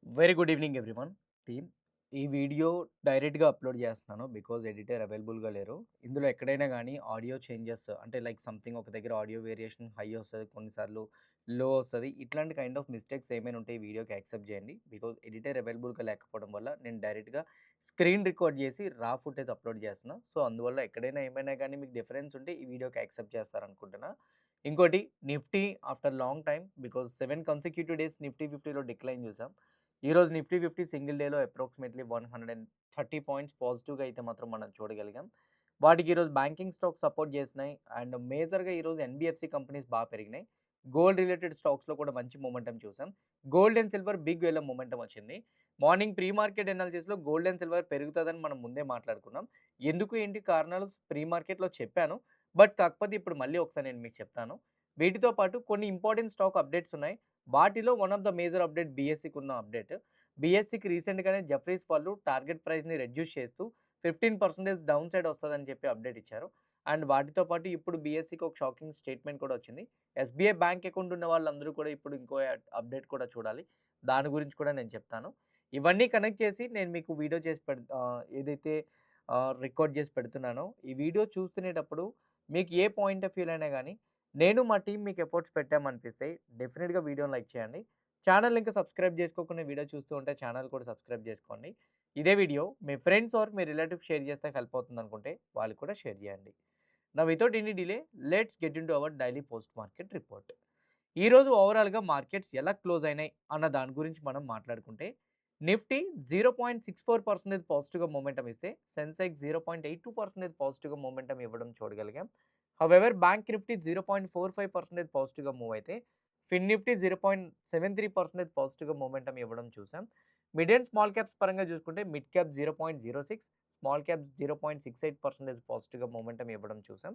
Very good evening everyone team. ఈ video డైరెక్ట్గా upload చేస్తున్నాను బికాజ్ ఎడిటర్ అవైలబుల్గా లేరు. ఇందులో ఎక్కడైనా కానీ ఆడియో చేంజెస్ అంటే లైక్ సంథింగ్ ఒక దగ్గర ఆడియో వేరియేషన్ హై వస్తుంది, కొన్నిసార్లు లో వస్తుంది. ఇట్లాంటి కైండ్ ఆఫ్ మిస్టేక్స్ ఏమైనా ఉంటే ఈ వీడియోకి యాక్సెప్ట్ చేయండి. బికాజ్ ఎడిటర్ అవైలబుల్గా లేకపోవడం వల్ల నేను డైరెక్ట్గా స్క్రీన్ రికార్డ్ చేసి రా ఫుటేజ్ అప్లోడ్ చేస్తున్నా. సో అందువల్ల ఎక్కడైనా ఏమైనా కానీ మీకు డిఫరెన్స్ ఉంటే ఈ వీడియోకి యాక్సెప్ట్ చేస్తారనుకుంటున్నా. ఇంకోటి, Nifty after long time because 7 consecutive days Nifty 50లో డిక్లైన్ చూసాం. ఈరోజు నిఫ్టీ 50 సింగిల్ డేలో అప్రాక్సిమేట్లీ 130 పాయింట్స్ పాజిటివ్గా అయితే మాత్రం మనం చూడగలిగాం. వాటికి ఈరోజు బ్యాంకింగ్ స్టాక్స్ సపోర్ట్ చేసినాయి అండ్ మేజర్గా ఈరోజు ఎన్బిఎఫ్సి కంపెనీస్ బాగా పెరిగినాయి. గోల్డ్ రిలేటెడ్ స్టాక్స్లో కూడా మంచి మొమెంటం చూసాం. గోల్డ్ అండ్ సిల్వర్ బిగ్ వేలో మొమెంటం వచ్చింది. మార్నింగ్ ప్రీ మార్కెట్ ఎనాలిసిస్లో గోల్డ్ అండ్ సిల్వర్ పెరుగుతుందని మనం ముందే మాట్లాడుకున్నాం. ఎందుకు ఏంటి కారణాలు ప్రీ మార్కెట్లో చెప్పాను. బట్ కాకపోతే ఇప్పుడు మళ్ళీ ఒకసారి నేను మీకు చెప్తాను. వీటితో పాటు కొన్ని ఇంపార్టెంట్ స్టాక్ అప్డేట్స్ ఉన్నాయి. వాటిలో one of the major update బీఎస్సీకి ఉన్న అప్డేట్. బీఎస్సీకి రీసెంట్‌గానే జెఫ్రీస్ వాళ్ళు టార్గెట్ ప్రైస్‌ని రెడ్యూస్ చేస్తూ 15% డౌన్ సైడ్ వస్తదని చెప్పి అప్డేట్ ఇచ్చారు. అండ్ వాటితో పాటు ఇప్పుడు బీఎస్సీకి ఒక షాకింగ్ స్టేట్మెంట్ కూడా వచ్చింది. ఎస్బీఐ బ్యాంక్ అకౌంట్ ఉన్న వాళ్ళందరూ కూడా ఇప్పుడు ఇంకో అప్డేట్ కూడా చూడాలి. దాని గురించి కూడా నేను చెప్తాను. ఇవన్నీ కనెక్ట్ చేసి నేను మీకు వీడియో చేసి ఏదైతే రికార్డ్ చేసి పెడుతున్నానో, ఈ వీడియో చూస్తునేటప్పుడు మీకు ఏ పాయింట్ ఆఫ్ వ్యూలో అయినా గానీ, నేను మా టీమ్ మీకు ఎఫర్ట్స్ పెట్టామనిపిస్తే డెఫినిట్‌గా వీడియోని లైక్ చేయండి. ఛానల్ ఇంకా సబ్స్క్రైబ్ చేసుకోకుండా వీడియో చూస్తూ ఉంటే ఛానల్ కూడా సబ్స్క్రైబ్ చేసుకోండి. ఇదే వీడియో మీ ఫ్రెండ్స్ ఆర్ మీ రిలేటివ్స్ షేర్ చేస్తే హెల్ప్ అవుతుందనుకుంటే వాళ్ళు కూడా షేర్ చేయండి. Now without any delay let's get into our daily post market report. ఈరోజు ఓవరాల్‌గా మార్కెట్స్ ఎలా క్లోజ్ అయినాయి అన్న దాని గురించి మనం మాట్లాడుకుంటే, నిఫ్టీ 0.64% పాజిటివ్‌గా మొమెంటం ఇస్తే, సెన్సెక్స్ 0.82% పాజిటివ్‌గా మొమెంటం ఇవ్వడం చూడగలిగాం. హౌవెవర్ బ్యాంక్ నిఫ్టీ 0.45% పాజిటివ్‌గా మూవ్ అయితే, ఫిన్ నిఫ్టీ 0.73% పాజిటివ్‌గా మొమెంటం ఇవ్వడం చూసాం. మిడ్ అండ్ స్మాల్ క్యాప్స్ పరంగా చూసుకుంటే మిడ్ క్యాప్ 0.06, స్మాల్ క్యాప్స్ 0.68% పాజిటివ్‌గా మొమెంటం ఇవ్వడం చూసాం.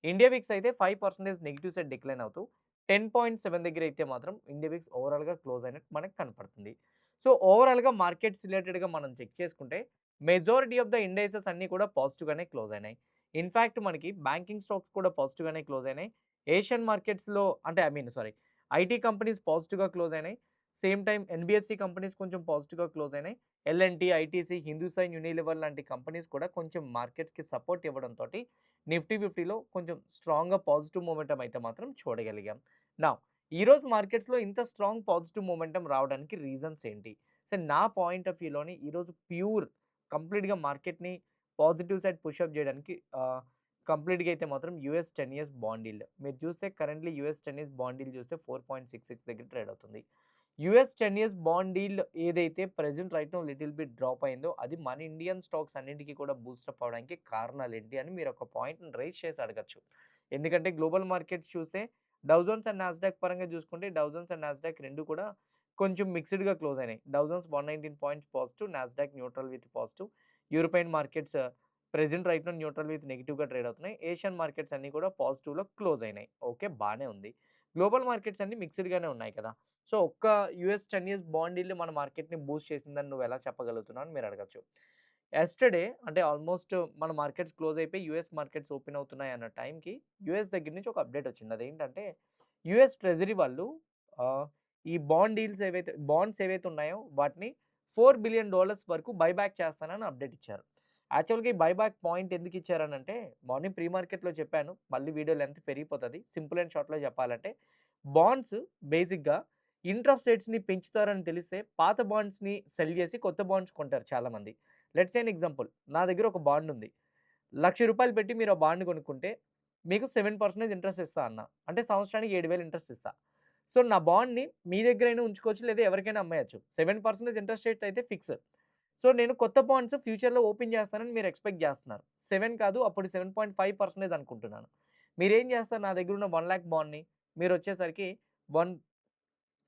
ఇండియా విక్స్ అయితే 5% నెగెటివ్ సైడ్ డిక్లైన్ అవుతూ 10.7 దగ్గర అయితే మాత్రం ఇండియా విక్స్ ఓవరాల్‌గా క్లోజ్ అయినట్టు మనకు కనపడుతుంది. సో, ఓవరాల్‌గా మార్కెట్స్ రిలేటెడ్‌గా మనం చెక్ చేసుకుంటే మెజారిటీ ఆఫ్ ద ఇండైసెస్ అన్నీ కూడా పాజిటివ్‌గానే క్లోజ్ అయినాయి. ఇన్‌ఫాక్ట్ మనకి బ్యాంకింగ్ స్టాక్స్ కూడా పాజిటివ్‌గానే క్లోజ్ అయినాయి. ఏషియన్ మార్కెట్స్‌లో అంటే సారీ, ఐటీ కంపెనీస్ పాజిటివ్‌గా క్లోజ్ అయినాయి. సేమ్ టైమ్ ఎన్‌బీఎఫ్‌సి కంపెనీస్ కొంచెం పాజిటివ్‌గా క్లోజ్ అయినాయి. ఎల్&టీ, ఐటీసీ, హిందూస్థాన్ యూనిలివర్ లాంటి కంపెనీస్ కూడా కొంచెం మార్కెట్స్‌కి సపోర్ట్ ఇవ్వడంతోటి నిఫ్టీ 50లో కొంచెం స్ట్రాంగ్‌గా పాజిటివ్ మొమెంటం అయితే మాత్రం చూడగలిగాం. నౌ ఈరోజు మార్కెట్స్‌లో ఇంత స్ట్రాంగ్ పాజిటివ్ మొమెంటం రావడానికి రీజన్స్ ఏంటి? సో, నా పాయింట్ ఆఫ్ వ్యూలోని ఈరోజు కంప్లీట్‌గా మార్కెట్‌ని పాజిటివ్ సైడ్ పుషప్ చేయడానికి కంప్లీట్‌గా అయితే మాత్రం యూఎస్ 10 ఇయర్స్ బాండ్ ఈల్డ్. మీరు చూస్తే currently US 10 years bond yield చూస్తే 4.66 దగ్గర ట్రేడ్ అవుతుంది. యూఎస్ 10 ఇయర్స్ బాండ్ ఈల్డ్ ఏదైతే present right now little bit drop అయిందో, అది మన ఇండియన్ స్టాక్స్ అన్నిటికి కూడా బూస్టప్ అవ్వడానికి కారణాలేంటి అని మీరు ఒక పాయింట్‌ని రైజ్ చేసి అడగొచ్చు. ఎందుకంటే గ్లోబల్ మార్కెట్స్ చూస్తే డౌ జోన్స్ అండ్ నాస్డాక్ పరంగా చూసుకుంటే డౌ జోన్స్ అండ్ నాస్డాక్ 2 కూడా కొంచెం మిక్స్డ్‌గా క్లోజ్ అయినాయి. Dow Jones 119 points positive, Nasdaq neutral with positive. European markets present right now neutral with నెగెటివ్‌గా ట్రేడ్ అవుతున్నాయి. ఏషియన్ మార్కెట్స్ అన్నీ కూడా పాజిటివ్‌లో క్లోజ్ అయినాయి. ఓకే, బానే ఉంది. గ్లోబల్ మార్కెట్స్ అన్నీ మిక్స్డ్‌గానే ఉన్నాయి కదా! సో, ఒక్క యూఎస్ 10 ఇయర్స్ బాండ్ ఈల్డ్ మన మార్కెట్‌ని బూస్ట్ చేసిందని నువ్వెలా చెప్పగలుగుతున్నావు అని మీరు అడగొచ్చు. యెస్టర్‌డే అంటే ఆల్మోస్ట్ మన మార్కెట్స్ క్లోజ్ అయిపోయి యూఎస్ మార్కెట్స్ ఓపెన్ అవుతున్నాయి అన్న టైంకి యూఎస్ దగ్గర నుంచి ఒక అప్డేట్ వచ్చింది. అదేంటంటే యూఎస్ ట్రెజరీ వాళ్ళు ఆహ్, ఈ బాండ్స్ ఏవైతే ఉన్నాయో వాటిని $4 బిలియన్ వరకు బైబ్యాక్ చేస్తానని అప్డేట్ ఇచ్చారు. యాక్చువల్‌గా ఈ బైబ్యాక్ పాయింట్ ఎందుకు ఇచ్చారనంటే, మార్నింగ్ ప్రీ మార్కెట్‌లో చెప్పాను. మళ్ళీ వీడియో లెంత్ పెరిగిపోతది. సింపుల్ అండ్ షార్ట్‌లో చెప్పాలంటే, బాండ్స్ బేసిక్‌గా ఇంట్రెస్ట్ రేట్స్‌ని పెంచుతారని తెలిస్తే పాత బాండ్స్‌ని సెల్ చేసి కొత్త బాండ్స్ కొంటారు చాలామంది. లెట్స్ సే ఎన్ ఎగ్జాంపుల్, నా దగ్గర ఒక బాండ్ ఉంది. రూ. 1,00,000 పెట్టి మీరు ఆ బాండ్ కొనుక్కుంటే మీకు 7% ఇంట్రెస్ట్ ఇస్తా అన్న. అంటే సంవత్సరానికి 7,000 ఇంట్రెస్ట్ ఇస్తా. సో, నా బాండ్‌ని మీ దగ్గరైనా ఉంచుకోవచ్చు, లేదా ఎవరికైనా అమ్మేయొచ్చు. 7% ఇంట్రెస్ట్ రేట్ అయితే ఫిక్స్. సో, నేను కొత్త బాండ్స్ ఫ్యూచర్‌లో ఓపెన్ చేస్తానని మీరు ఎక్స్‌పెక్ట్ చేస్తున్నారు. 7 కాదు, అప్పుడు 7.5% అనుకుంటున్నాను. మీరేం చేస్తారు, నా దగ్గర ఉన్న 1,00,000 బాండ్‌ని మీరొచ్చేసరికి 1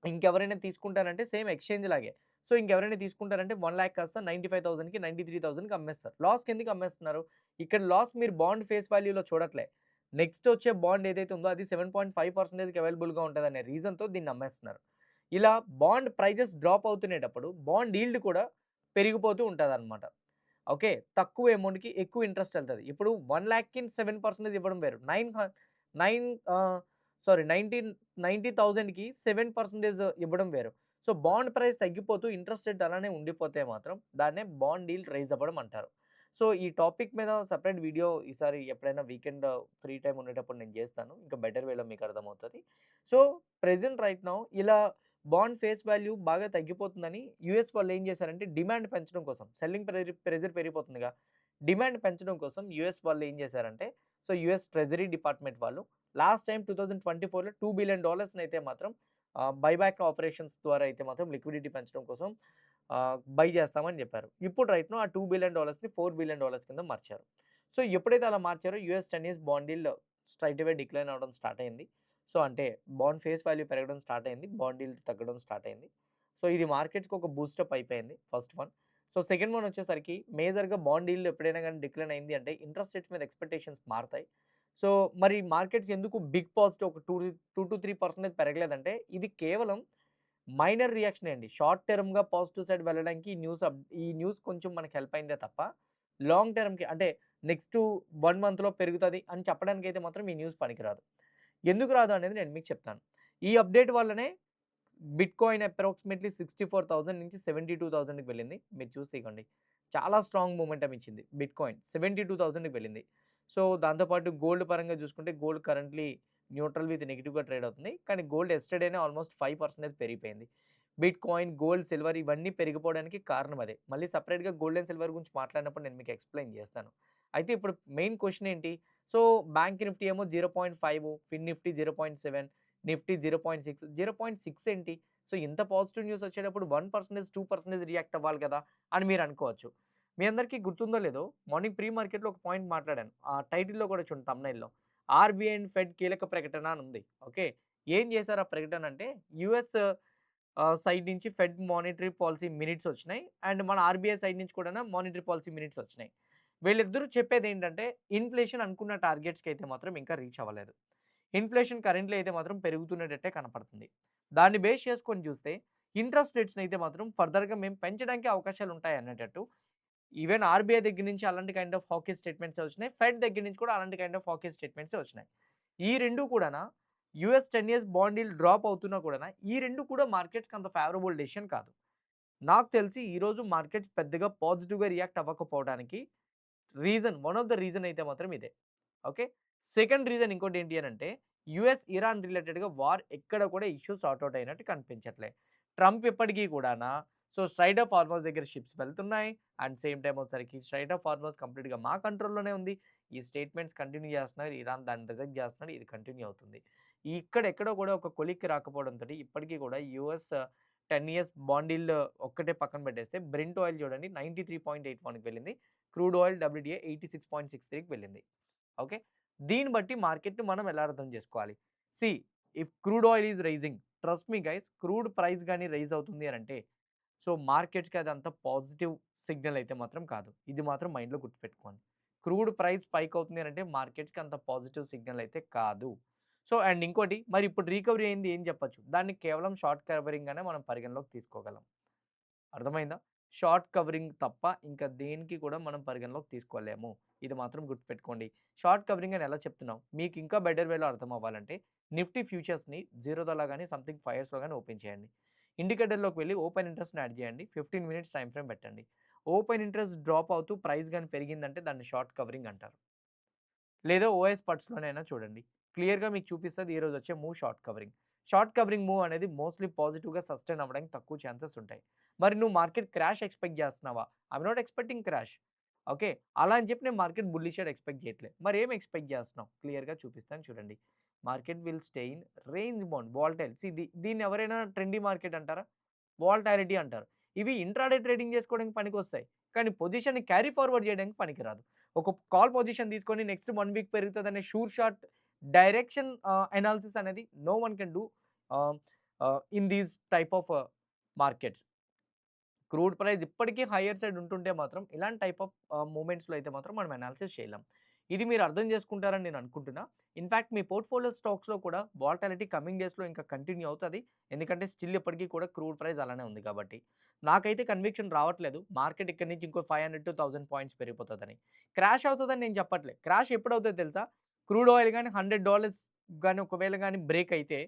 ఇంకెవరైనా తీసుకుంటారంటే సేమ్ ఎక్స్‌చేంజ్ లాగే. సో, ఇంకెవరైనా తీసుకుంటారంటే 1,00,000 కాస్త 95,000కి, 93,000కి అమ్మేస్తారు. లాస్‌కి ఎందుకు అమ్మేస్తున్నారు? ఇక్కడ లాస్ మీరు బాండ్ ఫేస్ వాల్యూలో చూడట్లే. నెక్స్ట్ వచ్చే బాండ్ ఏదైతే ఉందో అది 7.5%కి అవైలబుల్‌గా ఉంటదనే రీజన్‌తో దీన్ని అమ్మేస్తున్నారు. ఇలా బాండ్ ప్రైజెస్ డ్రాప్ అవుతునేటప్పుడు బాండ్ ఈల్డ్ కూడా పెరిగిపోతూ ఉంటదనమాట. ఓకే, తక్కువ అమౌంట్‌కి ఎక్కువ ఇంట్రెస్ట్ ఎళ్తది. ఇప్పుడు 1,00,000కి 7% ఇవ్వడం వేరు. 9 ఆహ్, సారీ 90,000కి 7% ఇవ్వడం వేరు. సో బాండ్ ప్రైస్ తగ్గిపోతూ ఇంట్రెస్ట్ రేట్ అలానే ఉండిపోతే మాత్రం దాన్నే బాండ్ ఈల్డ్ రైజ్ అవ్వడం అంటారు. సో ఈ టాపిక్ మీద సెపరేట్ వీడియో ఈసారి ఎప్పుడైనా వీకెండ్ ఫ్రీ టైమ్ ఉండేటప్పుడు నేను చేస్తాను. ఇంకా బెటర్ వేలో మీకు అర్థమవుతది. సో ప్రెజెంట్ రైట్ నౌ ఇలా బాండ్ ఫేస్ వాల్యూ బాగా తగ్గిపోతుందని యూఎస్ వాళ్ళు ఏం చేశారంటే డిమాండ్ పెంచడం కోసం సెల్లింగ్ ప్రెజర్ పెరిగిపోతుందిగా. డిమాండ్ పెంచడం కోసం యూఎస్ వాళ్ళు ఏం చేశారంటే సో యూఎస్ ట్రెజరీ డిపార్ట్మెంట్ వాళ్ళు లాస్ట్ టైమ్ 2024లో $2 బిలియన్ అయితే మాత్రం బైబ్యాక్ ఆపరేషన్స్ ద్వారా అయితే మాత్రం లిక్విడిటీ పెంచడం కోసం బై చేస్తామని చెప్పారు. ఇప్పుడు రైట్ నౌ ఆ $2 బిలియన్ $4 బిలియన్ కింద మార్చారు. సో ఎప్పుడైతే అలా మార్చారో US 10 years bond yield straight away decline అవ్వడం స్టార్ట్ అయింది. సో అంటే బాండ్ ఫేస్ వాల్యూ పెరగడం స్టార్ట్ అయింది. బాండ్ ఈల్డ్ తగ్గడం స్టార్ట్ అయింది. సో ఇది మార్కెట్స్‌కి ఒక బూస్టప్ అయిపోయింది first one. So second one వచ్చేసరికి మేజర్‌గా బాండ్ ఈల్డ్ ఎప్పుడైనా గాని డిక్లైన్ అయింది అంటే ఇంట్రెస్ట్ రేట్స్ మీద ఎక్స్‌పెక్టేషన్స్ మారతాయి. సో మరి మార్కెట్స్ ఎందుకు బిగ్ పాజిటివ్ ఒక 2-3% పెరగలేదంటే ఇది కేవలం మైనర్ రియాక్షనే అండి. షార్ట్ టర్మ్‌గా పాజిటివ్ సైడ్ వెళ్ళడానికి ఈ న్యూస్ కొంచెం మనకి హెల్ప్ అయిందే తప్ప, లాంగ్ టర్మ్‌కి అంటే నెక్స్ట్ 1 మంత్‌లో పెరుగుతది అని చెప్పడానికైతే మాత్రం ఈ న్యూస్ పనికిరాదు. ఎందుకు రాదు అనేది నేను మీకు చెప్తాను. ఈ అప్డేట్ వల్లనే బిట్‌కాయిన్ అప్రాక్సిమేట్‌లీ 64,000 నుంచి 72,000కి వెళ్ళింది. మీరు చూస్తే ఇగోండి. చాలా స్ట్రాంగ్ మొమెంటమ్ ఇచ్చింది బిట్‌కాయిన్ 72,000కి వెళ్ళింది. సో, దాంతో పాటు గోల్డ్ పరంగా చూసుకుంటే గోల్డ్ కరెంట్‌లీ న్యూట్రల్ విత్ నెగెటివ్‌గా ట్రేడ్ అవుతుంది. కానీ గోల్డ్ యెస్టర్‌డేనే ఆల్మోస్ట్ 5% పెరిగిపోయింది. బిట్‌కాయిన్, గోల్డ్, సిల్వర్ ఇవన్నీ పెరిగిపోవడానికి కారణం అదే. మళ్ళీ సెపరేట్‌గా గోల్డ్ అండ్ సిల్వర్ గురించి మాట్లాడినప్పుడు నేను మీకు ఎక్స్‌ప్లెయిన్ చేస్తాను. అయితే ఇప్పుడు మెయిన్ క్వెషన్ ఏంటి? సో, బ్యాంక్ నిఫ్టీ ఏమో 0.5, ఫిన్ నిఫ్టీ 0.7, నిఫ్టీ 0.6, 0.6 ఏంటి? సో, ఇంత పాజిటివ్ న్యూస్ వచ్చేటప్పుడు 1%, 2% రియాక్ట్ అవ్వాలి కదా! అని మీరు అనుకోవచ్చు. మీ అందరికీ గుర్తుందో లేదో మార్నింగ్ ప్రీ మార్కెట్‌లో ఒక పాయింట్ మాట్లాడాను. ఆ టైటిల్‌లో కూడా చూడండి థంబ్‌నెయిల్‌లో. ఆర్‌బీఐ అండ్ ఫెడ్ కీలక ప్రకటన అని ఉంది. ఓకే. ఏం చేశారు ఆ ప్రకటన అంటే యూఎస్ సైడ్ నుంచి ఫెడ్ మానిటరీ పాలసీ మినిట్స్ వచ్చినాయి. అండ్ మన ఆర్‌బీఐ సైడ్ నుంచి కూడా మానిటరీ పాలసీ మినిట్స్ వచ్చినాయి. వీళ్ళిద్దరూ చెప్పేదేంటంటే ఇన్‌ఫ్లేషన్ అనుకున్న టార్గెట్స్‌కి అయితే మాత్రం ఇంకా రీచ్ అవ్వలేదు. ఇన్‌ఫ్లేషన్ కరెంట్‌లీ అయితే మాత్రం పెరుగుతున్నట్టే కనపడుతుంది. దాన్ని బేస్ చేసుకొని చూస్తే ఇంట్రెస్ట్ రేట్స్‌ని అయితే మాత్రం ఫర్దర్‌గా మేము పెంచడానికి అవకాశాలు ఉంటాయి అనేటట్టు ఈవెన్ ఆర్‌బీఐ దగ్గర నుంచి అలాంటి కైండ్ ఆఫ్ హాకీ స్టేట్మెంట్సే వచ్చినాయి. ఫెడ్ దగ్గర నుంచి కూడా అలాంటి కైండ్ ఆఫ్ హాకీ స్టేట్మెంట్సే వచ్చినాయి. ఈ 2 కూడానా US 10 years bond yield drop అవుతున్నా కూడానా ఈ 2 కూడా మార్కెట్స్‌కి అంత ఫేవరబుల్ డెసిషన్ కాదు. నాకు తెలిసి ఈరోజు మార్కెట్స్ పెద్దగా పాజిటివ్‌గా రియాక్ట్ అవ్వకపోవడానికి వన్ ఆఫ్ ద రీజన్ అయితే మాత్రం ఇదే. ఓకే. సెకండ్ రీజన్ ఇంకోటేంటి అనంటే, యూఎస్, ఇరాన్ రిలేటెడ్‌గా వార్ ఎక్కడ కూడా ఇష్యూ సార్ట్ ఔట్ అయినట్టు కనిపించట్లే. ట్రంప్ ఇప్పటికి కూడానా సో, స్ట్రెయిట్ ఆఫ్ హార్మోస్ దగ్గర షిప్స్ వెళ్తున్నాయి. అండ్ సేమ్ టైమ్ వచ్చేసరికి స్ట్రెయిట్ ఆఫ్ హార్మోస్ కంప్లీట్‌గా మా కంట్రోల్‌లోనే ఉంది. ఈ స్టేట్మెంట్స్ కంటిన్యూ చేస్తున్నారు. ఇరాన్ దాన్ని రిజెక్ట్ చేస్తున్నాడు. ఇది కంటిన్యూ అవుతుంది. ఇక్కడ ఎక్కడో కూడా ఒక కొలిక్కి రాకపోవడంతోటి ఇప్పటికి కూడా యూఎస్ 10 ఇయర్స్ బాండ్ యీల్డ్ ఒక్కటే పక్కన పెట్టేస్తే బ్రెంట్ ఆయిల్ చూడండి 93.81కి వెళ్ళింది. క్రూడ్ ఆయిల్ డబ్ల్యూటీఐ 86.63కి వెళ్ళింది. ఓకే. దీన్ని బట్టి మార్కెట్‌ని మనం ఎలా అర్థం చేసుకోవాలి? See if crude oil is rising trust me guys crude price గాని రైజ్ అవుతుంది అనంటే సో, మార్కెట్స్‌కి అదంతా పాజిటివ్ సిగ్నల్ అయితే మాత్రం కాదు. ఇది మాత్రం మైండ్‌లో గుర్తుపెట్టుకోండి. క్రూడ్ ప్రైస్ స్పైక్ అవుతుంది అనంటే మార్కెట్స్‌కి అంత పాజిటివ్ సిగ్నల్ అయితే కాదు. సో, అండ్ ఇంకోటి మరి ఇప్పుడు రికవరీ అయింది ఏం చెప్పొచ్చు? దాన్ని కేవలం షార్ట్ కవరింగ్‌గానే మనం పరిగణలోకి తీసుకోగలం. అర్థమైందా? షార్ట్ కవరింగ్ తప్ప ఇంకా దేనికి కూడా మనం పరిగణలోకి తీసుకోలేము. ఇది మాత్రం గుర్తుపెట్టుకోండి. షార్ట్ కవరింగ్ అని ఎలా చెప్తున్నాం? మీకు ఇంకా బెటర్ వేలో అర్థం అవ్వాలంటే నిఫ్టీ ఫ్యూచర్స్‌ని జీరోదాలా గాని సంథింగ్ 5 ఇయర్స్‌లో గాని ఓపెన్ చేయండి. ఇండికేటర్‌లోకి వెళ్లి ఓపెన్ ఇంట్రెస్ట్‌ని యాడ్ చేయండి. 15 మినిట్స్ టైమ్ ఫ్రేమ్ పెట్టండి. ఓపెన్ ఇంట్రెస్ట్ డ్రాప్ అవుతూ ప్రైస్ గాని పెరిగిందంటే దాన్ని షార్ట్ కవరింగ్ అంటారు. లేదా ఓఎస్ పర్ట్స్‌లోనైనా చూడండి. క్లియర్‌గా మీకు చూపిస్తది ఈరోజు వచ్చే move short covering. Short covering move అనేది మోస్ట్‌లీ పాజిటివ్‌గా సస్టైన్ అవ్వడానికి తక్కువ ఛాన్సెస్ ఉంటాయి. మరి నువ్వు మార్కెట్ క్రాష్ ఎక్స్‌పెక్ట్ చేస్తున్నావా? I am not expecting crash. Okay. అలా అని చెప్పి నేను మార్కెట్ బుల్లిష్ సైడ్ ఎక్స్‌పెక్ట్ చేయట్లే. మరి ఏం ఎక్స్‌పెక్ట్ చేస్తున్నావు? క్లియర్‌గా చూపిస్తాను చూడండి. Market will stay in range bound volatile. దీన్ని ఎవరైనా ట్రెండీ మార్కెట్ అంటారా? వాలటాలిటీ అంటారు. ఇవి ఇంట్రాడే ట్రేడింగ్ చేసుకోవడానికి పనికొస్తాయి. కానీ పొజిషన్‌ని క్యారీ ఫార్వర్డ్ చేయడానికి పనికిరాదు. ఒక కాల్ పొజిషన్ తీసుకొని నెక్స్ట్ 1 వీక్ పెరుగుతదనే షూర్ షాట్ డైరెక్షన్ అనాలిసిస్ అనేది no one can do ah, in these type of markets. Crude price ఇప్పటికీ హైయర్ సైడ్ ఉంటుంటే మాత్రం ఇలాంటి టైప్ ఆఫ్ మూవ్‌మెంట్స్‌లో అయితే మాత్రం మనం అనాలిసిస్ చేయలేం. ఇది మీరు అర్థం చేసుకుంటారని నేను అనుకుంటున్నా. ఇన్‌ఫాక్ట్ మీ పోర్ట్‌ఫోలియో స్టాక్స్‌లో కూడా వాలటాలిటీ కమింగ్ డేస్‌లో ఇంకా కంటిన్యూ అవుతది. ఎందుకంటే స్టిల్ ఇప్పటికి కూడా క్రూడ్ ప్రైస్ అలానే ఉంది కాబట్టి. నాకైతే కన్విక్షన్ రావట్లేదు. మార్కెట్ ఇక్కడి నుంచి ఇంకో 500-1000 పాయింట్స్ పెరిగిపోతదని. క్రాష్ అవుతదని నేను చెప్పట్లే. క్రాష్ ఎప్పుడవుతదో తెలుసా? క్రూడ్ ఆయిల్ గాని $100 గాని ఒకవేళ గాని బ్రేక్ అయితే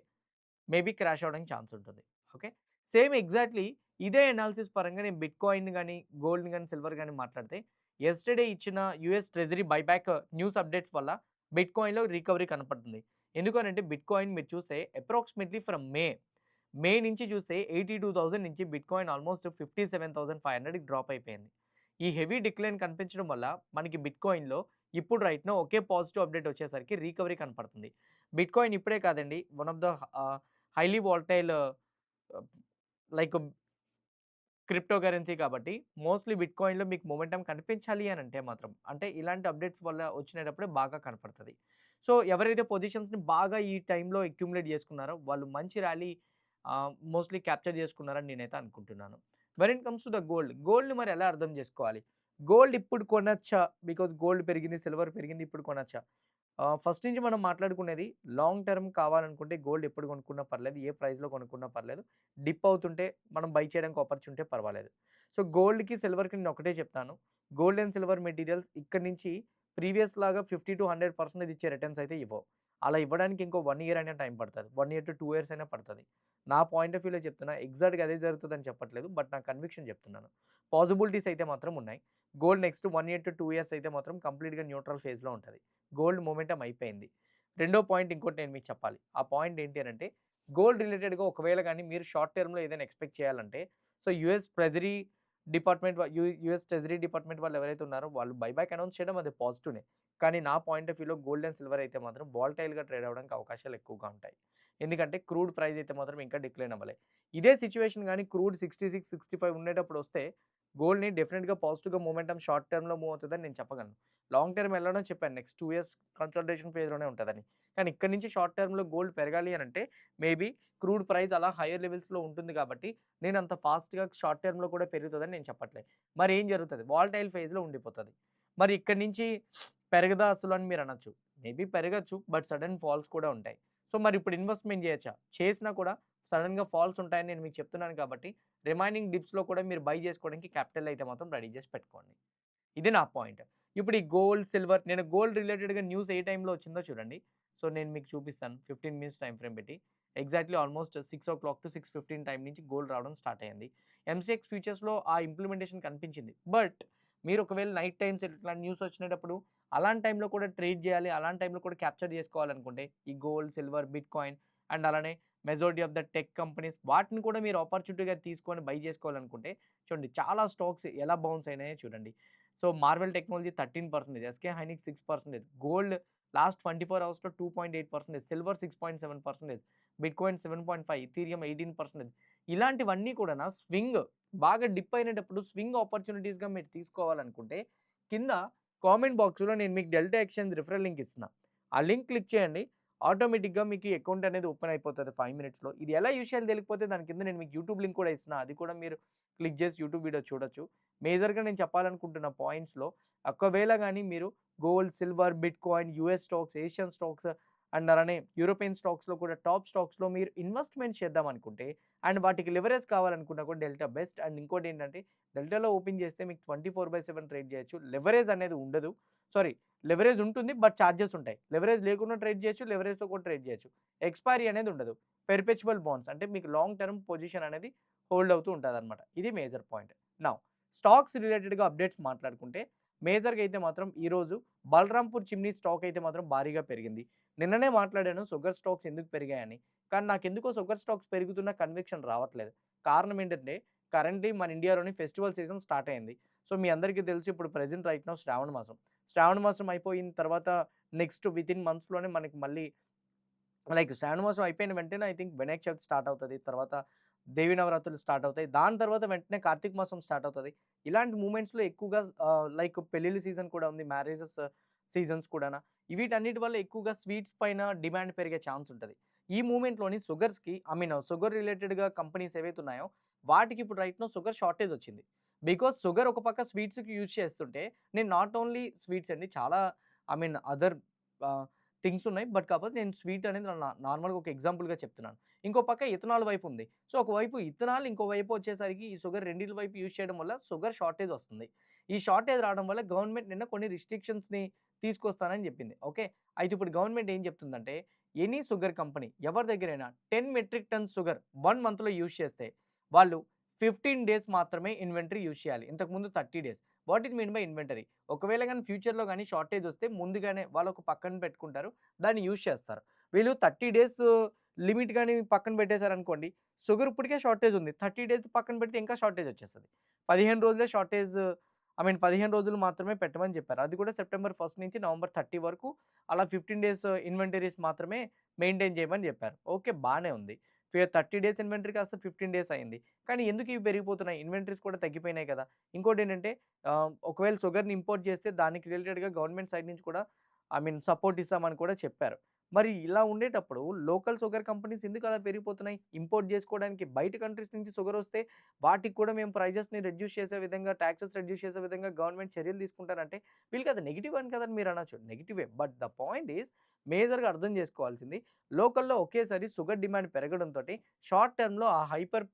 మేబీ క్రాష్ అవ్వడానికి ఛాన్స్ ఉంటుంది. ఓకే. సేమ్ ఎగ్జాక్ట్‌లీ ఇదే అనాలిసిస్ పరంగా నేను బిట్‌కాయిన్ గాని, గోల్డ్‌ని గాని, సిల్వర్ గాని మాట్లాడితే యెస్టర్‌డే ఇచ్చిన US treasury buyback news updates వల్ల బిట్‌కాయిన్‌లో రికవరీ కనపడుతుంది. ఎందుకనంటే బిట్‌కాయిన్ మీరు చూస్తే అప్రాక్సిమేట్‌లీ ఫ్రమ్ మే నుంచి చూస్తే 82,000 నుంచి బిట్‌కాయిన్ ఆల్మోస్ట్ 57,500కి డ్రాప్ అయిపోయింది. ఈ హెవీ డిక్లైన్ కనిపించడం వల్ల మనకి బిట్‌కాయిన్‌లో ఇప్పుడు రైట్ నౌ ఒకే పాజిటివ్ అప్డేట్ వచ్చేసరికి రికవరీ కనపడుతుంది. బిట్‌కాయిన్ ఇప్పుడే కాదండి one of the highly volatile like crypto currency కాబట్టి మోస్ట్‌లీ బిట్‌కాయిన్‌లో మీకు మొమెంటమ్ కనిపించాలి అనంటే మాత్రం అంటే ఇలాంటి అప్డేట్స్ వల్ల వచ్చినేటప్పుడే బాగా కనపడతది. సో, ఎవరైతే పొజిషన్స్‌ని బాగా ఈ టైంలో అక్యుములేట్ చేసుకున్నారో వాళ్ళు మంచి ర్యాలీ మోస్ట్‌లీ క్యాప్చర్ చేసుకున్నారని నేనైతే అనుకుంటున్నాను. When it comes to the gold, గోల్డ్‌ని మరి ఎలా అర్థం చేసుకోవాలి? గోల్డ్ ఇప్పుడు కొనొచ్చా? బికాజ్ గోల్డ్ పెరిగింది, సిల్వర్ పెరిగింది ఇప్పుడు కొనొచ్చా? ఫస్ట్ నుంచి మనం మాట్లాడుకునేది లాంగ్ టర్మ్ కావాలనుకుంటే గోల్డ్ ఎప్పుడు కొనుక్కున్నా పర్లేదు. ఏ ప్రైస్‌లో కొనుక్కున్నా పర్లేదు. డిప్ అవుతుంటే మనం బై చేయడానికి ఆపర్చునిటీ పర్వాలేదు. సో, గోల్డ్‌కి, సిల్వర్‌కి నేను ఒకటే చెప్తాను. గోల్డ్ అండ్ సిల్వర్ మెటీరియల్స్ ఇక్కడి నుంచి ప్రీవియస్ లాగా 50-100% ఇచ్చే రిటర్న్స్ అయితే ఇవ్వవు. అలా ఇవ్వడానికి ఇంకో 1 ఇయర్ అయినా టైం పడతది. 1 ఇయర్ టు 2 ఇయర్స్ అయినా పడతది. నా పాయింట్ ఆఫ్ వ్యూలో చెప్తున్నా. ఎగ్జాక్ట్‌గా అదే జరుగుతదని చెప్పట్లేదు. బట్ నా కన్విక్షన్ చెప్తున్నాను. పాసిబిలిటీస్ అయితే మాత్రం ఉన్నాయి. Gold next 1 year to 2 years అయితే మాత్రం కంప్లీట్‌గా న్యూట్రల్ ఫేజ్‌లో ఉంటది. గోల్డ్ మొమెంటమ్ అయిపోయింది. రెండో పాయింట్ ఇంకోటి నేను మీకు చెప్పాలి. ఆ పాయింట్ ఏంటి అనంటే గోల్డ్ రిలేటెడ్‌గా ఒకవేళ గాని మీరు షార్ట్ టర్మ్‌లో ఏదైనా ఎక్స్‌పెక్ట్ చేయాలంటే సో, యూఎస్ ట్రెజరీ డిపార్ట్‌మెంట్ వాళ్ళు ఎవరైతే ఉన్నారో వాళ్ళు బైబ్యాక్ అనౌన్స్ చేయడం అది పాజిటివ్‌నే. కానీ నా పాయింట్ ఆఫ్ వ్యూలో గోల్డ్ అండ్ సిల్వర్ అయితే మాత్రం వాలటైల్‌గా ట్రేడ్ అవ్వడానికి అవకాశాలు ఎక్కువగా ఉంటాయి. ఎందుకంటే క్రూడ్ ప్రైస్ అయితే మాత్రం ఇంకా డిక్లైన్ అవ్వలే. ఇదే సిట్యుయేషన్ గాని క్రూడ్ 66, 65 ఉండేటప్పుడు వస్తే గోల్డ్‌ని డెఫినిట్‌గా పాజిటివ్‌గా మొమెంటమ్ షార్ట్ టర్మ్‌లో మూవ్ అవుతదని నేను చెప్పగలను. లాంగ్ టర్మ్ ఎలానో చెప్పాను. నెక్స్ట్ 2 ఇయర్స్ కన్సాలిడేషన్ ఫేజ్‌లోనే ఉంటదని. కానీ ఇక్కడి నుంచి షార్ట్ టర్మ్‌లో గోల్డ్ పెరగాలి అనంటే మేబీ క్రూడ్ ప్రైస్ అలా హైయర్ లెవెల్స్‌లో ఉంటుంది కాబట్టి నేను అంత ఫాస్ట్‌గా షార్ట్ టర్మ్‌లో కూడా పెరుగుతదని నేను చెప్పట్లే. మరి ఏం జరుగుతది? వాలటైల్ ఫేజ్‌లో ఉండిపోతది. మరి ఇక్కడి నుంచి పెరగదా అసలు అని మీరు అనొచ్చు. మేబీ పెరగొచ్చు. బట్ సడెన్ ఫాల్స్ కూడా ఉంటాయి. సో, మరి ఇప్పుడు ఇన్వెస్ట్‌మెంట్ చేయొచ్చా? చేసినా కూడా సడెన్‌గా ఫాల్స్ ఉంటాయని నేను మీకు చెప్తున్నాను కాబట్టి రిమైనింగ్ డిప్స్‌లో కూడా మీరు బై చేసుకోవడానికి క్యాపిటల్ అయితే మాత్రం రెడీ చేసి పెట్టుకోండి. ఇది నా పాయింట్. ఇప్పుడు ఈ గోల్డ్, సిల్వర్ నేను గోల్డ్ రిలేటెడ్‌గా న్యూస్ ఏ టైమ్‌లో వచ్చిందో చూడండి. సో, నేను మీకు చూపిస్తాను. 15 మినిట్స్ టైమ్ ఫ్రేమ్ పెట్టి. ఎగ్జాక్ట్‌లీ ఆల్మోస్ట్ 6:00-6:15 టైమ్ నుంచి గోల్డ్ రావడం స్టార్ట్ అయింది. ఎంసీఎక్స్ ఫ్యూచర్స్‌లో ఆ ఇంప్లిమెంటేషన్ కనిపించింది. బట్ మీరు ఒకవేళ నైట్ టైమ్స్ ఇట్లాంటి న్యూస్ వచ్చినేటప్పుడు అలాంటి టైమ్‌లో కూడా ట్రేడ్ చేయాలి, అలాంటి టైమ్‌లో కూడా క్యాప్చర్ చేసుకోవాలనుకుంటే ఈ గోల్డ్, సిల్వర్, బిట్‌కాయిన్ అండ్ అలానే majority of the tech companies వాటిని కూడా మీరు ఆపర్చునిటీగా తీసుకొని బై చేసుకోవాలనుకుంటే చూడండి చాలా స్టాక్స్ ఎలా బౌన్స్ అయినాయో చూడండి. So, Marvell technology 13%, SK Hynix 6%, gold last 24 అవర్స్‌లో 2.8%, సిల్వర్ 6.7%, బిట్‌కాయిన్ 7.5, ఇథీరియం 18%. ఇలాంటివన్నీ కూడానా స్వింగ్ బాగా డిప్ అయినేటప్పుడు స్వింగ్ ఆపర్చునిటీస్‌గా మీరు తీసుకోవాలనుకుంటే కింద కామెంట్ బాక్స్‌లో నేను మీకు డెల్టా ఎక్స్‌చేంజ్ రిఫరల్ లింక్ ఇస్తున్నా. ఆ లింక్ క్లిక్ చేయండి. ఆటోమేటిక్‌గా మీకు ఈ అకౌంట్ అనేది ఓపెన్ అయిపోతది 5 మినిట్స్‌లో. ఇది ఎలా యూజ్ చేయాలో తెలియకపోతే దాని కింద నేను మీకు యూట్యూబ్ లింక్ కూడా ఇస్తున్నా. అది కూడా మీరు క్లిక్ చేసి యూట్యూబ్ వీడియో చూడొచ్చు. మేజర్‌గా నేను చెప్పాలనుకుంటున్న పాయింట్స్‌లో ఒకవేళ గాని మీరు gold, silver, bitcoin, US stocks, Asian stocks and అలానే యూరోపియన్ స్టాక్స్‌లో కూడా టాప్ స్టాక్స్‌లో మీరు ఇన్వెస్ట్‌మెంట్ చేద్దామనుకుంటే అండ్ వాటికి లివరేజ్ కావాలనుకున్నా కూడా డెల్టా బెస్ట్. అండ్ ఇంకోటేంటంటే డెల్టాలో ఓపెన్ చేస్తే మీకు 24/7 ట్రేడ్ చేయొచ్చు. లెవరేజ్ అనేది ఉండదు. సారీ, లెవరేజ్ ఉంటుంది. బట్ చార్జెస్ ఉంటాయి. లెవరేజ్ లేకుండా ట్రేడ్ చేయొచ్చు. లెవరేజ్‌తో కూడా ట్రేడ్ చేయొచ్చు. ఎక్స్‌పైరీ అనేది ఉండదు. పెర్పెచువల్ బాండ్స్ అంటే మీకు లాంగ్ టర్మ్ పొజిషన్ అనేది హోల్డ్ అవుతూ ఉంటదనమాట. ఇది మేజర్ పాయింట్. నౌ స్టాక్స్ రిలేటెడ్‌గా అప్డేట్స్ మాట్లాడుకుంటే మేజర్‌గా అయితే మాత్రం ఈరోజు బలరాంపూర్ చిమ్నీ స్టాక్ అయితే మాత్రం భారీగా పెరిగింది. నిన్ననే మాట్లాడాను షుగర్ స్టాక్స్ ఎందుకు పెరిగాయని. కానీ నాకెందుకో షుగర్ స్టాక్స్ పెరుగుతున్న కన్విక్షన్ రావట్లేదు. కారణం ఏంటంటే కరెంట్‌లీ మన ఇండియాలోని ఫెస్టివల్ సీజన్ స్టార్ట్ అయింది. సో, మీ అందరికీ తెలుసు ఇప్పుడు ప్రెజెంట్ రైట్ నౌ శ్రావణ మాసం. శ్రావణ మాసం అయిపోయిన తర్వాత నెక్స్ట్ వితిన్ మంత్స్‌లోనే మనకి మళ్ళీ లైక్ శ్రావణ మాసం అయిపోయిన వెంటనే I think Vinayaka Chavithi start అవుతది. తర్వాత దేవి నవరాత్రులు స్టార్ట్ అవుతాయి. దాని తర్వాత వెంటనే కార్తీక మాసం స్టార్ట్ అవుతది. ఇలాంటి మూవ్‌మెంట్స్‌లో ఎక్కువగా లైక్ పెళ్ళిళ్ళ సీజన్ కూడా ఉంది. మ్యారేజెస్ సీజన్స్ కూడాన. వీటన్నిటి వల్ల ఎక్కువగా స్వీట్స్ పైన డిమాండ్ పెరిగే ఛాన్స్ ఉంటది. ఈ మూవ్‌మెంట్‌లోని షుగర్స్‌కి షుగర్ రిలేటెడ్‌గా కంపెనీస్ ఏవైతే ఉన్నాయో వాటికి ఇప్పుడు రైట్ నౌ షుగర్ షార్టేజ్ వచ్చింది. బికాజ్ షుగర్ ఒక పక్క స్వీట్స్‌కి యూజ్ చేస్తుంటే నేను నాట్ ఓన్లీ స్వీట్స్ అండి చాలా అదర్ ఆహ్, థింగ్స్ ఉన్నాయి. బట్ కాకపోతే నేను స్వీట్ అనేది నార్మల్‌గా ఒక ఎగ్జాంపుల్‌గా చెప్తున్నాను. ఇంకో పక్క ఇథనాల్ వైపు ఉంది. సో, ఒకవైపు ఇథనాల్ ఇంకోవైపు వచ్చేసరికి ఈ షుగర్ రెండిటి వైపు యూజ్ చేయడం వల్ల షుగర్ షార్టేజ్ వస్తుంది. ఈ షార్టేజ్ రావడం వల్ల గవర్నమెంట్ నిన్న కొన్ని రిస్ట్రిక్షన్స్‌ని తీసుకొస్తానని చెప్పింది. ఓకే. అయితే ఇప్పుడు గవర్నమెంట్ ఏం చెప్తుందంటే ఎనీ షుగర్ కంపెనీ ఎవరి దగ్గరైనా 10 మెట్రిక్ టన్స్ షుగర్ 1 మంత్‌లో యూజ్ చేస్తే వాళ్ళు 15 డేస్ మాత్రమే ఇన్వెంటరీ యూజ్ చేయాలి. ఇంతకుముందు 30 days. What is mean by inventory? ఒకవేళ గాని ఫ్యూచర్‌లో గాని షార్టేజ్ వస్తే ముందుగానే వాళ్ళొక పక్కన పెట్టుకుంటారు. దాన్ని యూజ్ చేస్తారు. వీళ్ళు 30 డేస్ లిమిట్ గాని పక్కన పెట్టేసారనుకోండి, షుగర్ ఇప్పటికే షార్టేజ్ ఉంది. 30 డేస్ పక్కన పెడితే ఇంకా షార్టేజ్ వచ్చేస్తది. 15 రోజులే షార్టేజ్ 15 రోజులు మాత్రమే పెట్టమని చెప్పారు. అది కూడా సెప్టెంబర్ 1 నుంచి నవంబర్ 30 వరకు అలా 15 డేస్ ఇన్వెంటరీస్ మాత్రమే మెయింటైన్ చేయమని చెప్పారు. ఓకే. బానే ఉంది. 30 డేస్ ఇన్వెంటరీ కాస్త 15 డేస్ అయింది. కానీ ఎందుకు ఇవి పెరిగిపోతున్నాయి? ఇన్వెంటరీస్ కూడా తగ్గిపోయినాయి కదా! ఇంకోటేంటంటే ఒకవేళ షుగర్‌ని ఇంపోర్ట్ చేస్తే దానికి రిలేటెడ్‌గా గవర్నమెంట్ సైడ్ నుంచి కూడా సపోర్ట్ ఇస్తామని కూడా చెప్పారు. మరి ఇలా ఉండేటప్పుడు లోకల్ షుగర్ కంపెనీస్ ఎందుకు అలా పెరిగిపోతున్నాయి? ఇంపోర్ట్ చేసుకోవడానికి బయట కంట్రీస్ నుంచి షుగర్ వస్తే వాటికి కూడా మేము ప్రైజెస్‌ని రెడ్యూస్ చేసే విధంగా, టాక్సెస్ రెడ్యూస్ చేసే విధంగా గవర్నమెంట్ చర్యలు తీసుకుంటారంటే వీళ్ళకి అది నెగెటివ్ అని కదని మీరు అనొచ్చు. నెగెటివే. బట్ ద పాయింట్ ఈస్ మేజర్‌గా అర్థం చేసుకోవాల్సింది లోకల్‌లో ఒకేసారి షుగర్ డిమాండ్ పెరగడంతోటి షార్ట్ టర్మ్‌లో ఆ హైపర్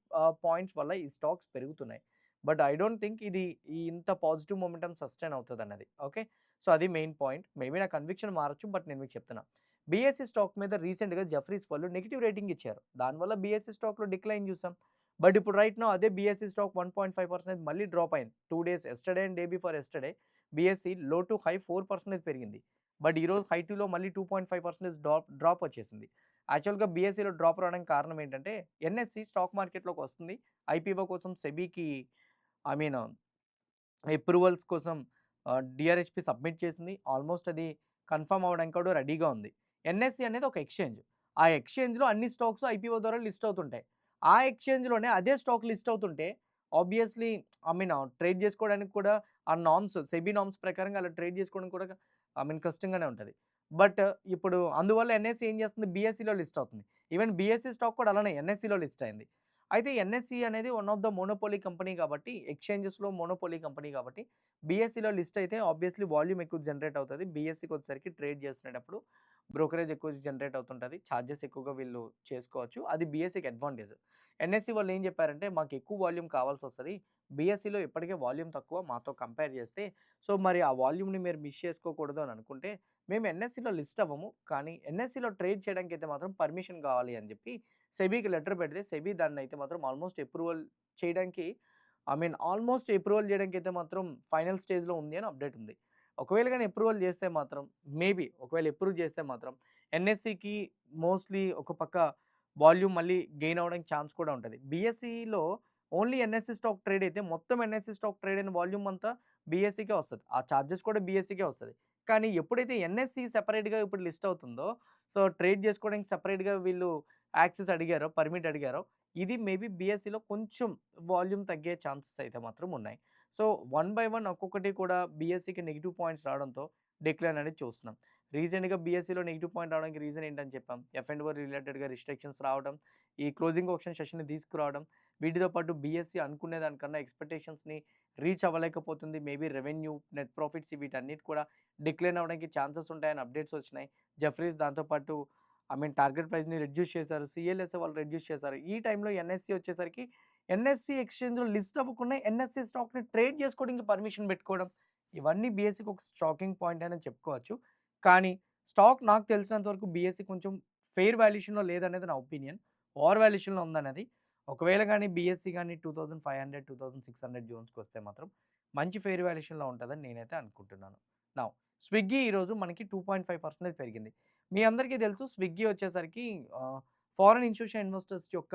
పాయింట్స్ వల్ల ఈ స్టాక్స్ పెరుగుతున్నాయి. బట్ ఐ డోంట్ థింక్ ఇది ఇంత పాజిటివ్ మొమెంటమ్ సస్టైన్ అవుతదన్నది. ఓకే. సో, అది మెయిన్ పాయింట్. మేబీ నా కన్విక్షన్ మారొచ్చు. బట్ నేను మీకు చెప్తున్నా. బీఎస్‌ఈ స్టాక్ మీద రీసెంట్‌గా జెఫ్రీస్ వాళ్ళు నెగెటివ్ రేటింగ్ ఇచ్చారు. దానివల్ల బీఎస్‌ఈ స్టాక్‌లో డిక్లైన్ చూసాం. బట్ ఇప్పుడు రైట్ నౌ అదే బీఎస్‌ఈ స్టాక్ 1.5% మళ్ళీ డ్రాప్ అయింది. 2 days yesterday and day before yesterday BSE లో టు హై 4% పెరిగింది. బట్ ఈరోజు హై టూలో మళ్ళీ 2.5% డ్రాప్ వచ్చేసింది. యాక్చువల్‌గా బీఎస్‌ఈలో డ్రాప్ రావడానికి కారణం ఏంటంటే ఎన్ఎస్‌ఈ స్టాక్ మార్కెట్‌లోకి వస్తుంది. ఐపీఓ కోసం సెబీకి ఐ మీన్ అప్రూవల్స్ కోసం డీఆర్‌హెచ్‌పీ సబ్మిట్ చేసింది. ఆల్మోస్ట్ అది కన్ఫర్మ్ అవ్వడానికి కూడా రెడీగా ఉంది. ఎన్ఎస్‌సి అనేది ఒక ఎక్స్‌చేంజ్. ఆ ఎక్స్‌చేంజ్‌లో అన్ని స్టాక్స్ ఐపీఓ ద్వారా లిస్ట్ అవుతుంటాయి. ఆ ఎక్స్‌చేంజ్‌లోనే అదే స్టాక్ లిస్ట్ అవుతుంటే ఆబ్వియస్‌లీ ట్రేడ్ చేసుకోవడానికి కూడా ఆ నార్మ్స్ సెబీ నార్మ్స్ ప్రకారంగా అలా ట్రేడ్ చేసుకోవడానికి కూడా కష్టంగానే ఉంటది. బట్ ఇప్పుడు అందువల్ల ఎన్ఎస్‌సి ఏం చేస్తుంది బీఎస్‌ఈలో లిస్ట్ అవుతుంది. ఈవెన్ బీఎస్‌ఈ స్టాక్ కూడా అలానే ఎన్ఎస్‌సిలో లిస్ట్ అయింది. అయితే ఎన్ఎస్‌సి అనేది one of the monopoly company కాబట్టి ఎక్స్‌చేంజెస్‌లో మోనోపోలీ కంపెనీ కాబట్టి బీఎస్‌ఈలో లిస్ట్ అయితే ఆబ్వియస్‌లీ వాల్యూమ్ ఎక్కువ జనరేట్ అవుతది. బీఎస్‌ఈకి వచ్చేసరికి ట్రేడ్ చేస్తునేటప్పుడు బ్రోకరేజ్ ఎక్కువ జనరేట్ అవుతుంటది. చార్జెస్ ఎక్కువగా వీళ్ళు చేసుకోవచ్చు. అది బీఎస్‌ఈకి అడ్వాంటేజ్. ఎన్ఎస్‌సి వాళ్ళు ఏం చెప్పారంటే మాకు ఎక్కువ వాల్యూమ్ కావాల్సొస్తది. బీఎస్‌ఈలో ఇప్పటికే వాల్యూమ్ తక్కువ మాతో కంపేర్ చేస్తే. సో, మరి ఆ వాల్యూమ్‌ని మీరు మిస్ చేసుకోకూడదు అని అనుకుంటే మేము ఎన్ఎస్‌సిలో లిస్ట్ అవ్వము. కానీ ఎన్ఎస్‌సిలో ట్రేడ్ చేయడానికైతే మాత్రం పర్మిషన్ కావాలి అని చెప్పి సెబీకి లెటర్ పెడితే సెబీ దాన్నయితే మాత్రం ఆల్మోస్ట్ అప్రూవల్ చేయడానికి ఆల్మోస్ట్ అప్రూవల్ చేయడానికైతే మాత్రం ఫైనల్ స్టేజ్‌లో ఉంది అని అప్డేట్ ఉంది. ఒకవేళ గాని అప్రూవల్ చేస్తే మాత్రం మేబీ ఒకవేళ అప్రూవ్ చేస్తే మాత్రం ఎన్ఎస్‌సికి మోస్ట్‌లీ ఒక పక్క వాల్యూమ్ మళ్ళీ గెయిన్ అవ్వడానికి ఛాన్స్ కూడా ఉంటది. బీఎస్‌సిలో ఓన్లీ ఎన్ఎస్‌సి స్టాక్ ట్రేడ్ అయితే మొత్తం ఎన్ఎస్‌సి స్టాక్ ట్రేడ్ అయిన వాల్యూమ్ అంతా బీఎస్‌సికే వస్తది. ఆ చార్జెస్ కూడా బీఎస్‌సికే వస్తది. కానీ ఎప్పుడైతే ఎన్ఎస్‌సి సెపరేట్‌గా ఇప్పుడు లిస్ట్ అవుతుందో, సో ట్రేడ్ చేసుకోవడానికి సెపరేట్‌గా వీళ్ళు యాక్సెస్ అడిగారో, పర్మిట్ అడిగారో, ఇది మేబీ బీఎస్‌ఈలో కొంచెం వాల్యూమ్ తగ్గే ఛాన్సెస్ అయితే మాత్రం ఉన్నాయి. సో, వన్ బై వన్ ఒక్కొక్కటి కూడా బీఎస్‌ఈకి నెగెటివ్ పాయింట్స్ రావడంతో డిక్లైన్ అనేది చూస్తున్నాం. రీసెంట్‌గా బీఎస్‌ఈలో నెగెటివ్ పాయింట్ రావడానికి రీజన్ ఏంటని చెప్పాం. ఎఫ్&ఓ రిలేటెడ్‌గా రిస్ట్రిక్షన్స్ రావడం, ఈ క్లోజింగ్ ఆప్షన్ సెషన్‌ని తీసుకురావడం, వీటితో పాటు బీఎస్‌ఈ అనుకునే దానికన్నా ఎక్స్‌పెక్టేషన్స్‌ని రీచ్ అవ్వలేకపోతుంది. మేబీ రెవెన్యూ, నెట్ ప్రాఫిట్స్ వీటన్నిటి కూడా డిక్లైన్ అవ్వడానికి ఛాన్సెస్ ఉంటాయని అప్డేట్స్ వచ్చినాయి. జెఫ్రీస్ దాంతో పాటు టార్గెట్ ప్రైస్‌ని రెడ్యూస్ చేశారు. సీఎల్ఎస్ఏ వాళ్ళు రెడ్యూస్ చేశారు. ఈ టైంలో ఎన్ఎస్‌సి వచ్చేసరికి ఎన్ఎస్‌సి ఎక్స్‌చేంజ్‌లో లిస్ట్ అవ్వకుండా ఎన్ఎస్‌సి స్టాక్‌ని ట్రేడ్ చేసుకోవడానికి పర్మిషన్ పెట్టుకోవడం. ఇవన్నీ బీఎస్‌సికి ఒక షాకింగ్ పాయింట్ అనే చెప్పుకోవచ్చు. కానీ స్టాక్ నాకు తెలిసినంత వరకు బీఎస్‌సి కొంచెం ఫెయిర్ వాల్యుయేషన్‌లో లేదనేది నా ఒపీనియన్. ఓవర్ వాల్యుయేషన్‌లో ఉందన్నది. ఒకవేళ గాని బీఎస్‌సి గాని 2500, 2600 జోన్స్‌కొస్తే మాత్రం మంచి ఫెయిర్ వాల్యుయేషన్‌లో ఉంటదని నేనైతే అనుకుంటున్నాను. నౌ స్విగ్గీ ఈరోజు మనకి 2.5% పెరిగింది. మీ అందరికీ తెలుసు స్విగ్గీ వచ్చేసరికి ఫారెన్ ఇన్‌స్టిట్యూషన్ ఇన్వెస్టర్స్ యొక్క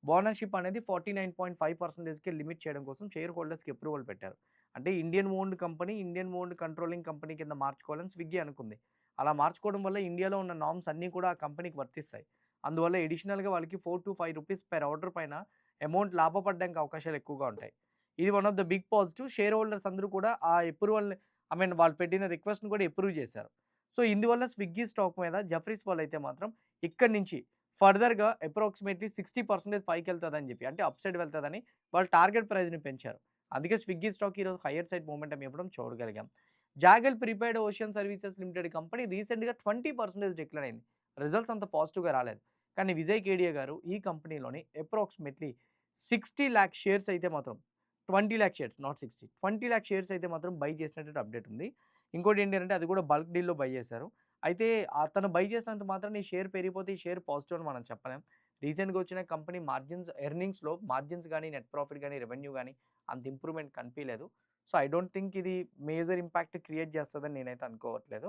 ఓనర్‌షిప్ అనేది 49.5%కి లిమిట్ చేయడం కోసం షేర్ హోల్డర్స్‌కి అప్రూవల్ పెట్టారు. అంటే Indian owned company, Indian owned controlling company కింద మార్చుకోవాలని స్విగ్గీ అనుకుంది. అలా మార్చుకోవడం వల్ల ఇండియాలో ఉన్న నార్మ్స్ అన్నీ కూడా ఆ కంపెనీకి వర్తిస్తాయి. అందువల్ల అడిషనల్‌గా వాళ్ళకి ₹4-5 పర్ ఆర్డర్ పైన అమౌంట్ లాభపడడానికి అవకాశాలు ఎక్కువగా ఉంటాయి. ఇది one of the big positive. Shareholders అందరూ కూడా ఆ అప్రూవల్‌ని వాళ్ళు పెట్టిన రిక్వెస్ట్‌ని కూడా అప్రూవ్ చేశారు. సో, ఇందువల్ల స్విగ్గీ స్టాక్ మీద జెఫ్రీస్ వాళ్ళైతే మాత్రం ఇక్కడి నుంచి ఫర్దర్‌గా అప్రాక్సిమేట్‌లీ 60% పైకెళ్తదని చెప్పి అంటే అప్ సైడ్ వెళ్తదని వాళ్ళు టార్గెట్ ప్రైస్‌ని పెంచారు. అందుకే స్విగ్గీ స్టాక్ ఈరోజు హైయర్ సైడ్ మొమెంటమ్ ఇవ్వడం చూడగలిగాం. Zaggle prepaid ocean services limited company రీసెంట్‌గా 20% డిక్లైన్ అయింది. రిజల్ట్స్ అంత పాజిటివ్‌గా రాలేదు. కానీ విజయ్ కేడియా గారు ఈ కంపెనీలోని అప్రాక్సిమేట్‌లీ 60,00,000 షేర్స్ అయితే మాత్రం 20,00,000 షేర్స్ నాట్ 60. 20,00,000 షేర్స్ అయితే మాత్రం బై చేసినట్టు అప్డేట్ ఉంది. ఇంకోటి ఏంటి అంటే అది కూడా బల్క్ డీల్‌లో బై చేశారు. అయితే అతను బై చేసినంత మాత్రాన ఈ షేర్ పెరిగిపోతే ఈ షేర్ పాజిటివ్ అని మనం చెప్పలేం. రీసెంట్‌గా వచ్చిన కంపెనీ ఎర్నింగ్స్‌లో మార్జిన్స్ గాని, నెట్ ప్రాఫిట్ గాని, రెవెన్యూ గాని అంత ఇంప్రూవ్‌మెంట్ కనిపియలేదు. సో, ఐ డోంట్ థింక్ ఇది మేజర్ ఇంపాక్ట్ క్రియేట్ చేస్తదని నేనైతే అనుకోవట్లేదు.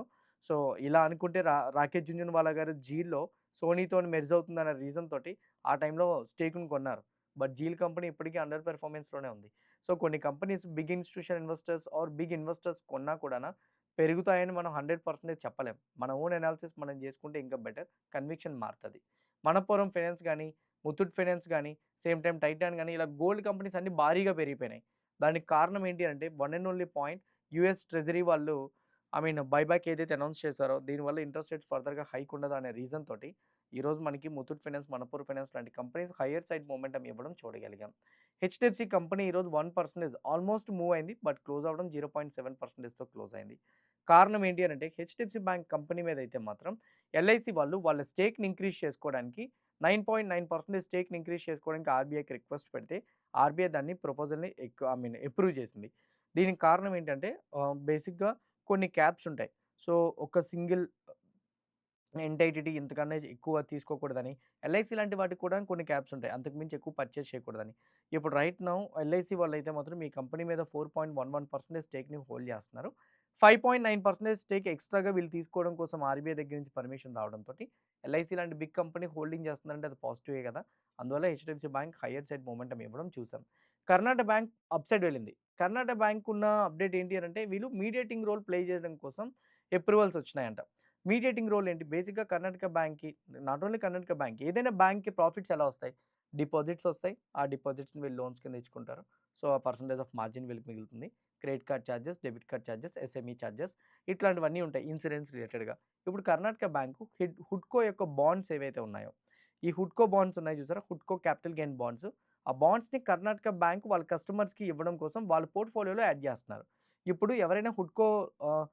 సో, ఇలా అనుకుంటే రాకేష్ జుంజునవాలా గారు జీల్లో సోనీతోని మెర్జ్ అవుతుందన్న రీజన్ తోటి ఆ టైంలో స్టేక్‌ని కొన్నారు. బట్ జీల్ కంపెనీ ఇప్పటికీ అండర్ పెర్ఫార్మెన్స్‌లోనే ఉంది. సో, కొన్ని companies big institution investors big investors కొన్నా కూడానా పెరుగుతాయని మనం 100% చెప్పలేం. మన ఓన్ అనాలిసిస్ మనం చేసుకుంటే ఇంకా బెటర్. కన్విక్షన్ మారతది. మనప్పురం ఫైనాన్స్ గాని, ముత్తూట్ ఫైనాన్స్ గాని, సేమ్ టైమ్ టైటాన్ గాని ఇలా గోల్డ్ కంపెనీస్ అన్నీ భారీగా పెరిగిపోయినాయి. దానికి కారణం ఏంటి అంటే one and only point US treasury వాళ్ళు బైబ్యాక్ ఏదైతే అనౌన్స్ చేశారో దీనివల్ల ఇంట్రెస్ట్ రేట్స్ ఫర్దర్‌గా హైక్ ఉండదు అనే రీజన్ తోటి ఈరోజు మనకి ముత్తూట్ ఫైనాన్స్, మనప్పుర్ ఫైనాన్స్ లాంటి కంపెనీస్ హైయర్ సైడ్ మొమెంటమ్ ఇవ్వడం చూడగలిగాం. హెచ్‌డిఎఫ్‌సి కంపెనీ ఈరోజు 1% ఆల్మోస్ట్ మూవ్ అయింది. బట్ క్లోజ్ అవ్వడం 0.7%తో క్లోజ్ అయింది. కారణం ఏంటి అనంటే హెచ్‌డిఎఫ్‌సి బ్యాంక్ కంపెనీ మీద అయితే మాత్రం ఎల్ఐసి వాళ్ళు వాళ్ళ స్టేక్‌ని ఇంక్రీజ్ చేసుకోవడానికి 9.9% స్టేక్‌ని ఇంక్రీజ్ చేసుకోవడానికి ఆర్‌బీఐకి రిక్వెస్ట్ పెడితే ఆర్‌బీఐ దాన్ని ప్రపోజల్‌ని అప్రూవ్ చేసింది. దీనికి కారణం ఏంటంటే బేసిక్‌గా కొన్ని క్యాప్స్ ఉంటాయి. సో, ఒక సింగిల్ ఎంటైటిటీ ఇంతకన్నా ఎక్కువ తీసుకోకూడదని. ఎల్ఐసి లాంటి వాటికి కూడా కొన్ని క్యాప్స్ ఉంటాయి. అంతకు మించి ఎక్కువ పర్చేజ్ చేయకూడదని. ఇప్పుడు రైట్ నౌ ఎల్ఐసి వాళ్ళైతే మాత్రం మీ కంపెనీ మీద 4.11% స్టేక్‌ని హోల్డ్ చేస్తున్నారు. 5.9% స్టేక్ ఎక్స్‌ట్రాగా వీళ్ళు తీసుకోవడం కోసం ఆర్‌బీఐ దగ్గర నుంచి పర్మిషన్ రావడంతోటి ఎల్ఐసి లాంటి బిగ్ కంపెనీ హోల్డింగ్ చేస్తుందంటే అది పాజిటివే కదా! అందువల్ల HDFC bank hire side momentum ఇవ్వడం చూసాం. కర్ణాటక బ్యాంక్ అప్ సైడ్ వెళ్ళింది. కర్ణాటక బ్యాంక్ ఉన్న అప్డేట్ ఏంటి అనంటే వీళ్ళు మీడియేటింగ్ రోల్ ప్లే చేయడం కోసం అప్రూవల్స్ వచ్చినాయంట. మీడియేటింగ్ రోల్ ఏంటి? బేసిక్‌గా కర్ణాటక బ్యాంక్‌కి నాట్ ఓన్లీ కర్ణాటక బ్యాంక్ ఏదైనా బ్యాంక్‌కి ప్రాఫిట్స్ ఎలా వస్తాయి? డిపాజిట్స్ వస్తాయి. ఆ డిపాజిట్స్‌ని వీళ్ళు లోన్స్ కింద ఇచ్చుకుంటారు. సో, ఆ పర్సెంటేజ్ ఆఫ్ మార్జిన్ వీళ్ళకి మిగులుతుంది. Credit card charges, debit card charges, SME charges ఇట్లాంటివన్నీ ఉంటాయి ఇన్సూరెన్స్ రిలేటెడ్‌గా. ఇప్పుడు కర్ణాటక బ్యాంకు హుడ్కో యొక్క బాండ్స్ ఏవైతే ఉన్నాయో, ఈ హుడ్కో బాండ్స్ ఉన్నాయి చూసారా? హుడ్కో క్యాపిటల్ గెయిన్ బాండ్స్. ఆ బాండ్స్‌ని కర్ణాటక బ్యాంక్ వాళ్ళ కస్టమర్స్‌కి ఇవ్వడం కోసం వాళ్ళ పోర్ట్‌ఫోలియోలో యాడ్ చేస్తున్నారు. ఇప్పుడు ఎవరైనా హుడ్కో ఆహ్,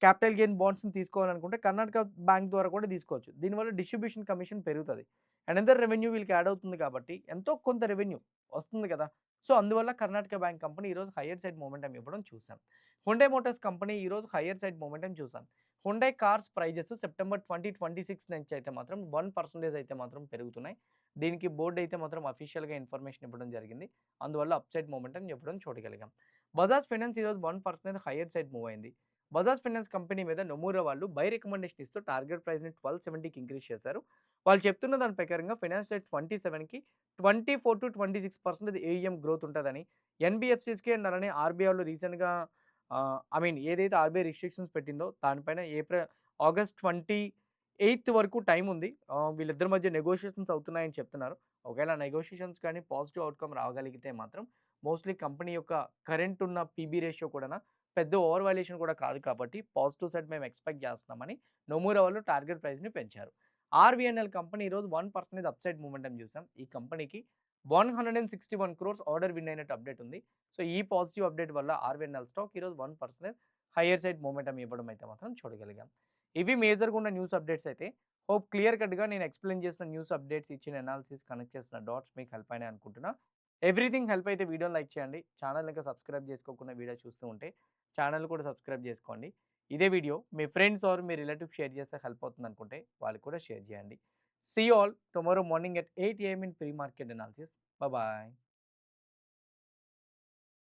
క్యాపిటల్ గెయిన్ బాండ్స్‌ని తీసుకోవాలనుకుంటే కర్ణాటక బ్యాంక్ ద్వారా కూడా తీసుకోవచ్చు. దీనివల్ల డిస్ట్రిబ్యూషన్ కమిషన్ పెరుగుతది. అనదర్ రెవెన్యూ వీళ్ళకి యాడ్ అవుతుంది కాబట్టి ఎంతో కొంత రెవెన్యూ వస్తుంది కదా! సో, అందువల్ల కర్ణాటక బ్యాంక్ కంపెనీ ఈరోజు హైయర్ సైడ్ మొమెంటమ్ ఇవ్వడం చూసాం. హుండై మోటార్స్ కంపెనీ ఈరోజు హైయర్ సైడ్ మొమెంటమ్ చూసాం. హుండై కార్స్ ప్రైజెస్ సెప్టెంబర్ 2026 నుంచి అయితే మాత్రం 1% అయితే మాత్రం పెరుగుతున్నాయి. దీనికి బోర్డ్ అయితే మాత్రం అఫీషియల్‌గా ఇన్ఫర్మేషన్ ఇవ్వడం జరిగింది. అందువల్ల అప్ సైడ్ మొమెంటమ్ ఇవ్వడం చూడగలిగాం. బజాజ్ ఫైనాన్స్ ఈరోజు 1% హైయర్ సైడ్ మూవ్ అయింది. బజాజ్ ఫైనాన్స్ కంపెనీ మీద నొమూరా వాళ్ళు బై రికమెండేషన్ ఇస్తూ టార్గెట్ ప్రైస్‌ని 1270కి ఇంక్రీజ్ చేశారు. వాళ్ళు చెప్తున్న దాని ప్రకారంగా ఫైనాన్షియల్ ఇయర్ 27కి 24-26% ఏఈఎం గ్రోత్ ఉంటదని, ఎన్‌బీఎఫ్‌సీస్‌కి అండ్ అలానే ఆర్‌బీఐ వాళ్ళు రీసెంట్‌గా ఏదైతే ఆర్‌బీఐ రిస్ట్రిక్షన్స్ పెట్టిందో దానిపైన ఆగస్ట్ 28 వరకు టైం ఉంది. వీళ్ళిద్దరి మధ్య నెగోషియేషన్స్ అవుతున్నాయని చెప్తున్నారు. ఒకవేళ నెగోషియేషన్స్ కానీ పాజిటివ్ అవుట్‌కమ్ రాగలిగితే మాత్రం మోస్ట్‌లీ కంపెనీ యొక్క కరెంట్ ఉన్న పీబీ రేషియో కూడాను పెద్ద ఓవర్ వాల్యుయేషన్ కూడా కాదు కాబట్టి పాజిటివ్ సైడ్ మేము ఎక్స్‌పెక్ట్ చేస్తున్నామని నొమూరా వాళ్ళు టార్గెట్ ప్రైస్‌ని పెంచారు. ఆర్‌వీఎన్‌ఎల్ కంపెనీ ఈరోజు 1% అప్‌సైడ్ మూవ్‌మెంటమ్ చూసాం. ఈ కంపెనీకి 161 క్రోర్స్ ఆర్డర్ విన్ అయినట్టు అప్డేట్ ఉంది. సో, ఈ పాజిటివ్ అప్డేట్ వల్ల ఆర్‌వీఎన్‌ఎల్ స్టాక్ ఈరోజు 1% హైయర్ సైడ్ మూవ్‌మెంటమ్ ఇవ్వడం అయితే మాత్రం చూడగలిగాం. ఇవి మేజర్‌గా ఉన్న న్యూస్ అప్డేట్స్ అయితే. హోప్ క్లియర్ కట్‌గా నేను ఎక్స్‌ప్లెయిన్ చేసిన న్యూస్ అప్డేట్స్, ఇచ్చిన అనాలిసిస్, కనెక్ట్ చేసిన డాట్స్ మీకు హెల్ప్ అయినాయి అనుకుంటున్నా. ఎవ్రీథింగ్ హెల్ప్ అయితే వీడియోని లైక్ చేయండి. ఛానెల్‌ని ఇంకా సబ్స్క్రైబ్ చేసుకోకుండా వీడియో చూస్తూ ఉంటే ఛానెల్ కూడా సబ్స్క్రైబ్ చేసుకోండి. ఇదే వీడియో మీ ఫ్రెండ్స్ మీ రిలేటివ్స్ షేర్ చేస్తే హెల్ప్ అవుతుందనుకుంటే వాళ్ళకి కూడా షేర్ చేయండి. See you all tomorrow morning at 8 AM in pre market analysis. Bye.